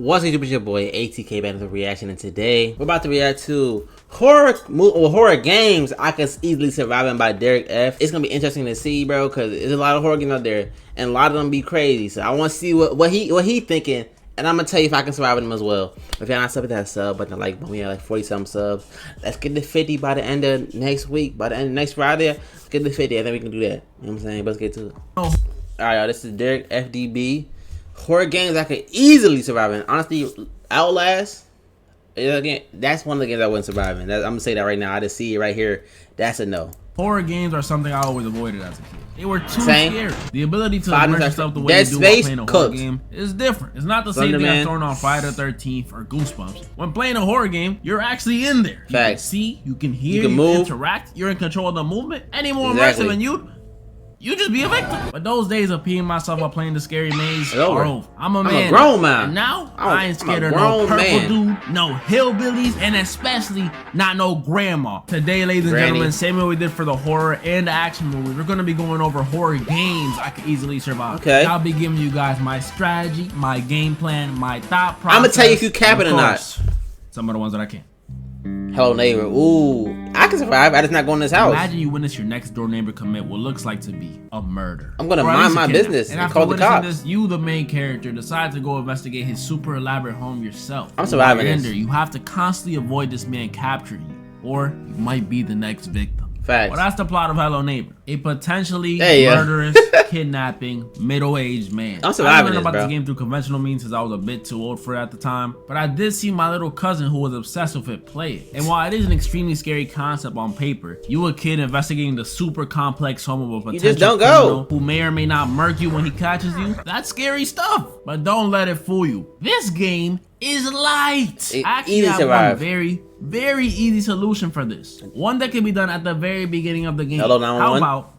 What's up, your boy ATK back with a reaction, and today we're about to react to horror games I could easily survive in by Derek F. It's gonna be interesting to see, bro, because there's a lot of horror games out there, and a lot of them be crazy. So I want to see what he thinking, and I'm gonna tell you if I can survive them as well. If y'all not subbing, that sub button, like we have like 40-something subs. Let's get to 50 by the end of next week. By the end of next Friday, let's get to 50. I think we can do that. You know what I'm saying? Let's get to it. All right, y'all. This is DerekFDB. Horror games I could easily survive in. Honestly, Outlast, again, that's one of the games I wouldn't survive in. I'm gonna say that right now. I just see it right here. That's a no. Horror games are something I always avoided as a kid. They were too scary. The ability to immerse yourself the way you do while playing a horror game is different. It's not the same thing as throwing on Friday the 13th or Goosebumps. When playing a horror game, you're actually in there. You can see, you can hear, you can move, interact. You're in control of the movement. Any more immersive than you just be a victim. But those days of peeing myself while playing the scary maze are over. I'm a grown man. And now I ain't scared of no purple dude, no hillbillies, and especially not no grandma. Today, ladies and gentlemen, same way we did for the horror and the action movies, we're gonna be going over horror games I could easily survive. Okay. I'll be giving you guys my strategy, my game plan, my thought process. I'm gonna tell you if you cap it or not. Some of the ones that I can't. Hello neighbor. Ooh, I can survive. I just not go in this house. Imagine you witness your next door neighbor commit what looks like to be a murder. I'm gonna mind my business and call the cops. This, you, the main character, decide to go investigate his super elaborate home yourself. I'm surviving this. You have to constantly avoid this man capturing you, or you might be the next victim. Facts. Well, that's the plot of Hello Neighbor. A potentially murderous, kidnapping, middle-aged man. I'm surviving I learned about this game through conventional means since I was a bit too old for it at the time. But I did see my little cousin who was obsessed with it play it. And while it is an extremely scary concept on paper, you a kid investigating the super complex home of a potential criminal who may or may not murk you when he catches you. That's scary stuff. But don't let it fool you. This game is light. Actually, I have one very easy solution for this. One that can be done at the very beginning of the game. Hello, 911. How about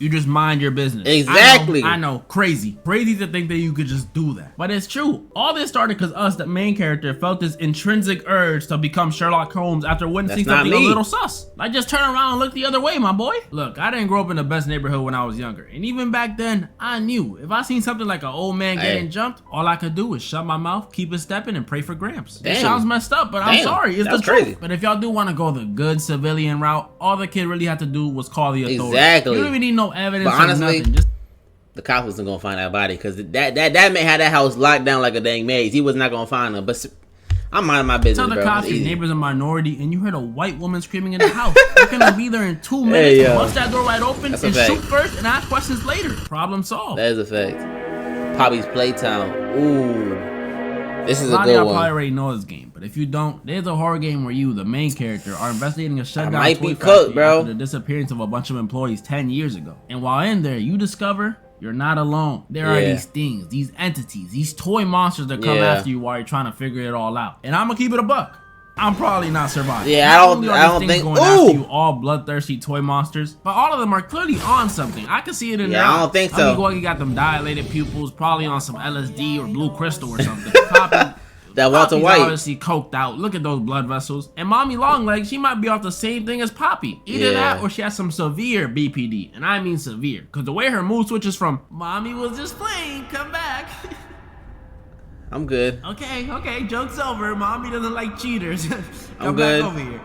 you just mind your business? Exactly. I know, crazy to think that you could just do that. But it's true. All this started because us, the main character, felt this intrinsic urge to become Sherlock Holmes after witnessing something a little sus. Like, just turn around and look the other way, my boy. Look, I didn't grow up in the best neighborhood when I was younger. And even back then, I knew if I seen something like an old man getting jumped, all I could do was shut my mouth, keep it stepping, and pray for Gramps. It sounds messed up, but I'm sorry, it's the truth. But if y'all do want to go the good civilian route, all the kid really had to do was call the authorities. Exactly. You don't even need no evidence. But honestly, the cops wasn't gonna find that body because that man had that house locked down like a dang maze. He was not gonna find them. But I'm minding my business, bro. Tell the cops your neighbor's a minority and you heard a white woman screaming in the house. You're gonna be there in 2 minutes, bust that door right open, and shoot first and ask questions later. Problem solved. That is a fact. Poppy's Playtime. Ooh, this is a good one. Y'all probably already know this game, but if you don't, there's a horror game where you, the main character, are investigating a shutdown toy factory after the disappearance of a bunch of employees 10 years ago. And while in there, you discover you're not alone. There are these things, these entities, these toy monsters that come after you while you're trying to figure it all out. And I'm gonna keep it a buck. I'm probably not surviving. Yeah, I don't think. Going after you, all bloodthirsty toy monsters, but all of them are clearly on something. I can see it in there. I don't think so. You got them dilated pupils, probably on some LSD or blue crystal or something. Poppy, that Walter White obviously coked out. Look at those blood vessels. And Mommy Longlegs, she might be off the same thing as Poppy. Either that or she has some severe BPD. And I mean severe. Because the way her mood switches from, Mommy was just playing, come back. I'm good. Okay, joke's over. Mommy doesn't like cheaters. I'm good. Back over here.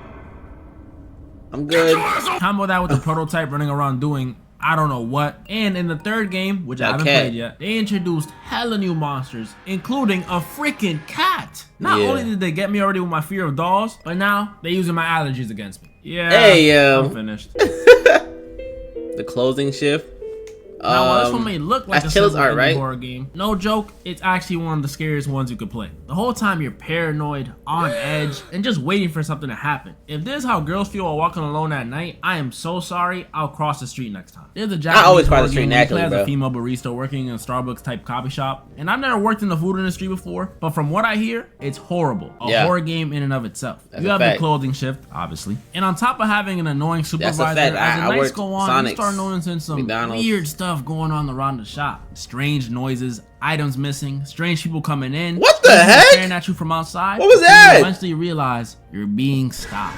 I'm good. Combo that with the prototype running around doing I don't know what. And in the third game, which I haven't played yet, they introduced hella new monsters, including a freaking cat. Not only did they get me already with my fear of dolls, but now they're using my allergies against me. Yeah, I'm finished. The closing shift. Now, while this one may look like a simple art, horror game, no joke, it's actually one of the scariest ones you could play. The whole time you're paranoid, on edge, and just waiting for something to happen. If this is how girls feel while walking alone at night, I am so sorry. I'll cross the street next time. There's a Japanese horror game where you play as a female barista working in a Starbucks type coffee shop. And I've never worked in the food industry before, but from what I hear, it's horrible. A horror game in and of itself. You have the clothing shift, obviously. And on top of having an annoying supervisor, as the nights go on, you start noticing some weird stuff going on around the shop. Strange noises, items missing, strange people coming in. What the heck? Staring at you from outside. What was that? You eventually realize you're being stalked.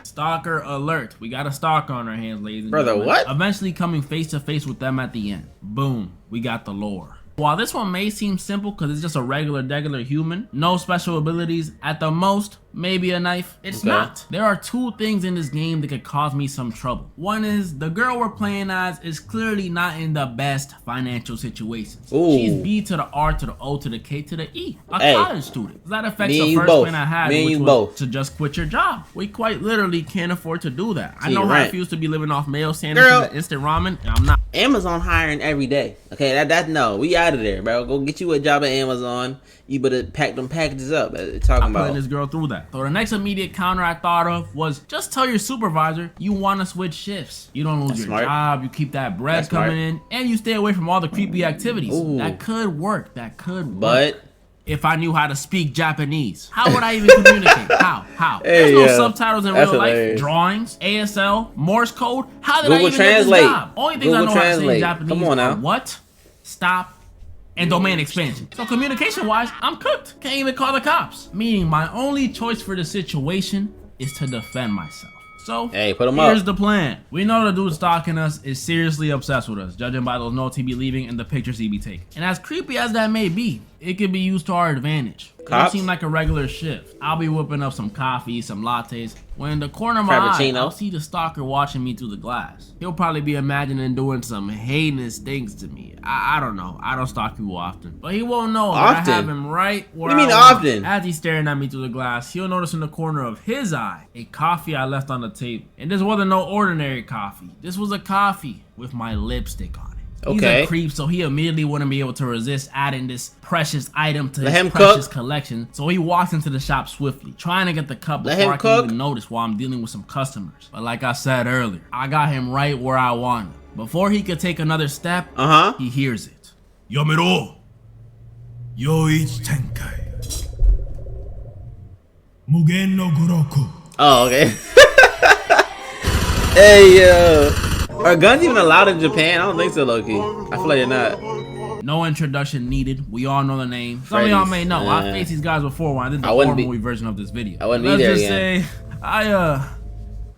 Stalker alert. We got a stalker on our hands, ladies and gentlemen. What? Eventually coming face to face with them at the end. Boom. We got the lore. While this one may seem simple because it's just a regular human, no special abilities, at the most, maybe a knife, it's not. There are two things in this game that could cause me some trouble. One is the girl we're playing as is clearly not in the best financial situations. Ooh. She's B to the R to the O to the K to the E, a college student. That affects the first both. plan I had, which was to just quit your job. We quite literally can't afford to do that. I know how it feels to be living off mayo sandwiches and instant ramen, and I'm not. Amazon hiring every day. Okay, that no, we out of there, bro. Go get you a job at Amazon. You better pack them packages up. I'm putting this girl through that. So the next immediate counter I thought of was just tell your supervisor you want to switch shifts. You don't lose your job, you keep that bread coming in, and you stay away from all the creepy activities. Ooh. That could work. That could work. But if I knew how to speak Japanese, how would I even communicate? How? There's no subtitles in real life. Drawings, ASL, Morse code. How did I even get this job? Only things I know how to say in Japanese Come on now. are what, stop, and domain expansion. So communication wise, I'm cooked. Can't even call the cops. Meaning my only choice for the situation is to defend myself. So hey, put 'em up. Here's the plan. We know the dude stalking us is seriously obsessed with us, judging by those notes he be leaving and the pictures he be taking. And as creepy as that may be, it could be used to our advantage. It don't seem like a regular shift. I'll be whipping up some coffee, some lattes. When in the corner of my eye, I'll see the stalker watching me through the glass. He'll probably be imagining doing some heinous things to me. I don't know. I don't stalk people often. But he won't know that I have him right where I want him. As he's staring at me through the glass, he'll notice in the corner of his eye a coffee I left on the table. And this wasn't no ordinary coffee. This was a coffee with my lipstick on it. He's a creep, so he immediately wouldn't be able to resist adding this precious item to his precious collection. So he walks into the shop swiftly, trying to get the cup before I can even notice while I'm dealing with some customers. But like I said earlier, I got him right where I want him. Before he could take another step, he hears it. Yamero! Yoichi Tenkai. Mugen no Goroku. Oh, okay. Hey, yo. Are guns even allowed in Japan? I don't think so, low-key. I feel like they're not. No introduction needed. We all know the name. Some of y'all may know. I faced these guys before when I did the horror movie version of this video. I wouldn't be there again. Let's just say,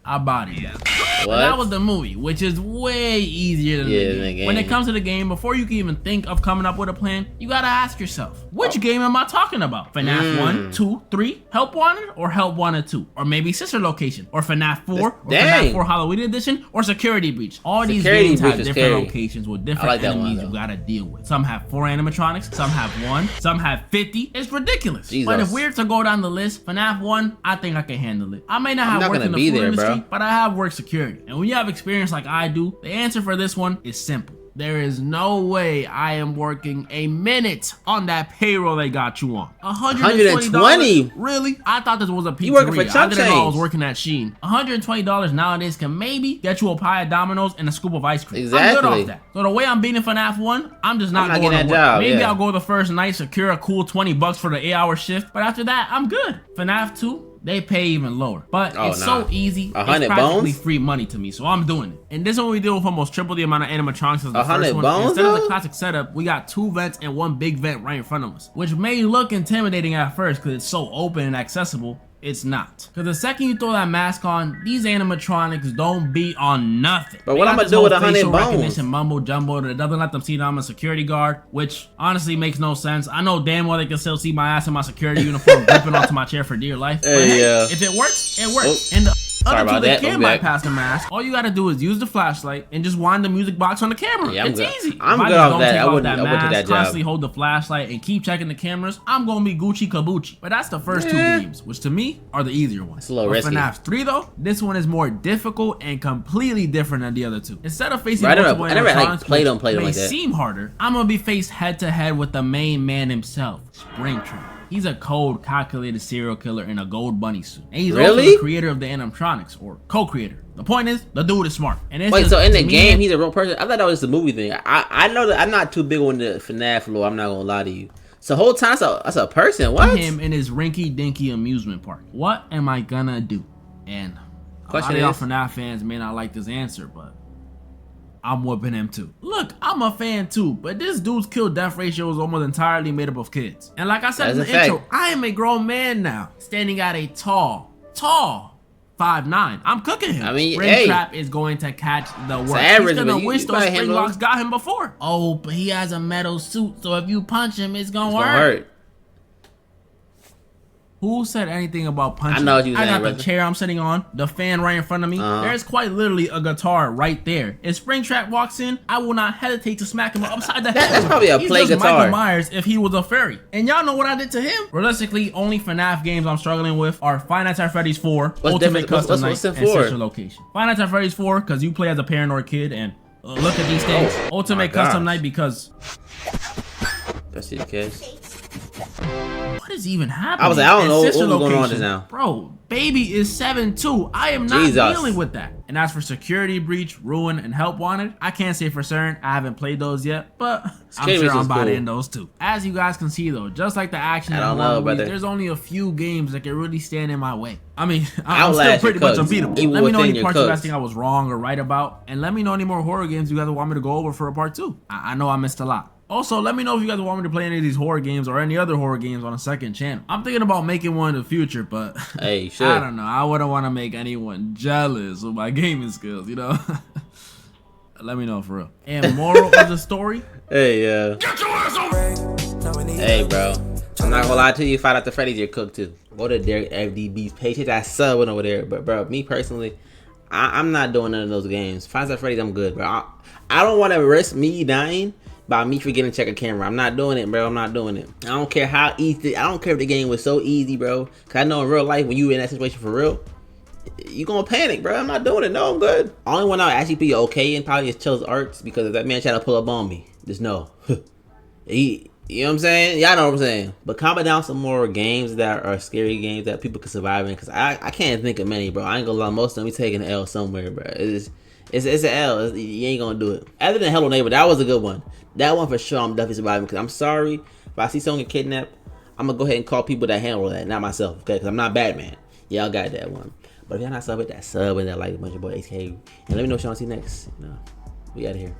I bodied them. That was the movie, which is way easier than the game. When it comes to the game, before you can even think of coming up with a plan, you gotta ask yourself, which game am I talking about? FNAF 1, 2, 3, Help Wanted, or Help Wanted 2? Or maybe Sister Location, or FNAF 4, or FNAF 4 Halloween Edition, or Security Breach. All these games have different locations with different enemies you gotta deal with. Some have 4 animatronics, some have 1, some have 50. It's ridiculous. But if we're to go down the list, FNAF 1, I think I can handle it. I may not have worked in the food industry, but I have worked security. And when you have experience like I do, the answer for this one is simple. There is no way I am working a minute on that payroll they got you on. $120? Really? I thought this was a pizzeria. You working for chump I didn't know I was working at Shein. $120 nowadays can maybe get you a pie of Domino's and a scoop of ice cream. Exactly. I'm good off that. So the way I'm beating FNAF 1, I'm just not going to work. Maybe I'll go the first night, secure a cool $20 for the 8-hour shift, but after that, I'm good. FNAF 2, they pay even lower, but it's so easy. It's practically free money to me, so I'm doing it. And this is what we deal with almost triple the amount of animatronics as the first one. Instead of the classic setup, we got 2 vents and 1 big vent right in front of us, which may look intimidating at first because it's so open and accessible. It's not. Because the second you throw that mask on, these animatronics don't beat on nothing. But what I'm gonna do with 100 bones? Mumbo jumbo that doesn't let them see that I'm a security guard, which honestly makes no sense. I know damn well they can still see my ass in my security uniform gripping onto my chair for dear life. But hey, if it works, it works. And the other two, they can bypass the mask. All you gotta do is use the flashlight and just wind the music box on the camera. It's easy. I'm good off that. I wouldn't take that job. Constantly hold the flashlight and keep checking the cameras. I'm gonna be Gucci Kabuchi. But that's the first 2 games, which to me are the easier ones. It's a little risky. FNAF 3 though, this one is more difficult and completely different than the other 2. Instead of facing multiple animatronics, which may seem harder, I'm gonna be faced head to head with the main man himself, Springtrap. He's a cold, calculated serial killer in a gold bunny suit. And he's also the creator of the animatronics, or co-creator. The point is, the dude is smart. And wait, so in the game, he's a real person? I thought that was just a movie thing. I know that I'm not too big on the FNAF lore. I'm not gonna lie to you. So the whole time, that's a person. What? Him in his rinky-dinky amusement park. What am I gonna do? And a lot of y'all FNAF fans may not like this answer, but I'm whooping him too. Look, I'm a fan too, but this dude's kill-death ratio is almost entirely made up of kids. And like I said in the intro, I am a grown man now, standing at a tall 5'9". I'm cooking him. I mean, Springtrap is going to catch the work. average, He's gonna wish those spring handle locks got him before. Oh, but he has a metal suit, so if you punch him, it's gonna hurt. Who said anything about punching? I know what you saying, I got brother. the chair I'm sitting on, the fan right in front of me. There's quite literally a guitar right there. If Springtrap walks in, I will not hesitate to smack him upside the head. That's probably a play He's just guitar. Michael Myers if he was a fairy. And y'all know what I did to him? Realistically, only FNAF games I'm struggling with are Five Nights at Freddy's 4, Ultimate Custom Night, and Central Location. Five Nights at Freddy's 4 because you play as a paranoid kid, and look at these things. Ultimate Custom Night because... That's the case. What is even happening? I was like, I don't know what's going on just now. Bro, baby is 7'2". I am not dealing with that. And as for Security Breach, Ruin, and Help Wanted, I can't say for certain. I haven't played those yet, but I'm sure I'm buying in those too. As you guys can see though, just like the action and horror movies, there's only a few games that can really stand in my way. I mean, I'm still pretty much unbeatable. Let me know any parts you guys think I was wrong or right about, and let me know any more horror games you guys want me to go over for a part 2. I know I missed a lot. Also, let me know if you guys want me to play any of these horror games or any other horror games on a second channel. I'm thinking about making one in the future, but hey, sure. I don't know. I wouldn't want to make anyone jealous with my gaming skills, you know? Let me know for real. And moral of the story? Hey, Get your ass over! Hey, bro. I'm not gonna lie to you. Find out the Freddy's you're cooked too. Go to DerekFDB's page. Hit that sub over there. But, bro, me personally, I'm not doing none of those games. Find out Freddy's, I'm good, bro. I don't want to risk me dying by me forgetting to check a camera. I'm not doing it, bro. I'm not doing it. I don't care how easy. I don't care if the game was so easy, bro. Cause I know in real life when you in that situation for real, you gonna panic, bro. I'm not doing it. No, I'm good. Only one I'll actually be okay in probably is Chill's Arts because if that man trying to pull up on me, just know. You know what I'm saying? Y'all know what I'm saying. But comment down some more games that are scary games that people can survive in. Cause I can't think of many, bro. I ain't gonna lie. Most of them we taking an L somewhere, bro. It's an L. You ain't gonna do it. Other than Hello Neighbor, that was a good one. That one for sure I'm definitely surviving. Because I'm sorry, if I see someone get kidnapped, I'm gonna go ahead and call people that handle that, not myself. Okay, because I'm not Batman. Y'all got that one. But if y'all not sub, hit that sub and that like a bunch of boy HK. And let me know what y'all see next. You know, we out of here.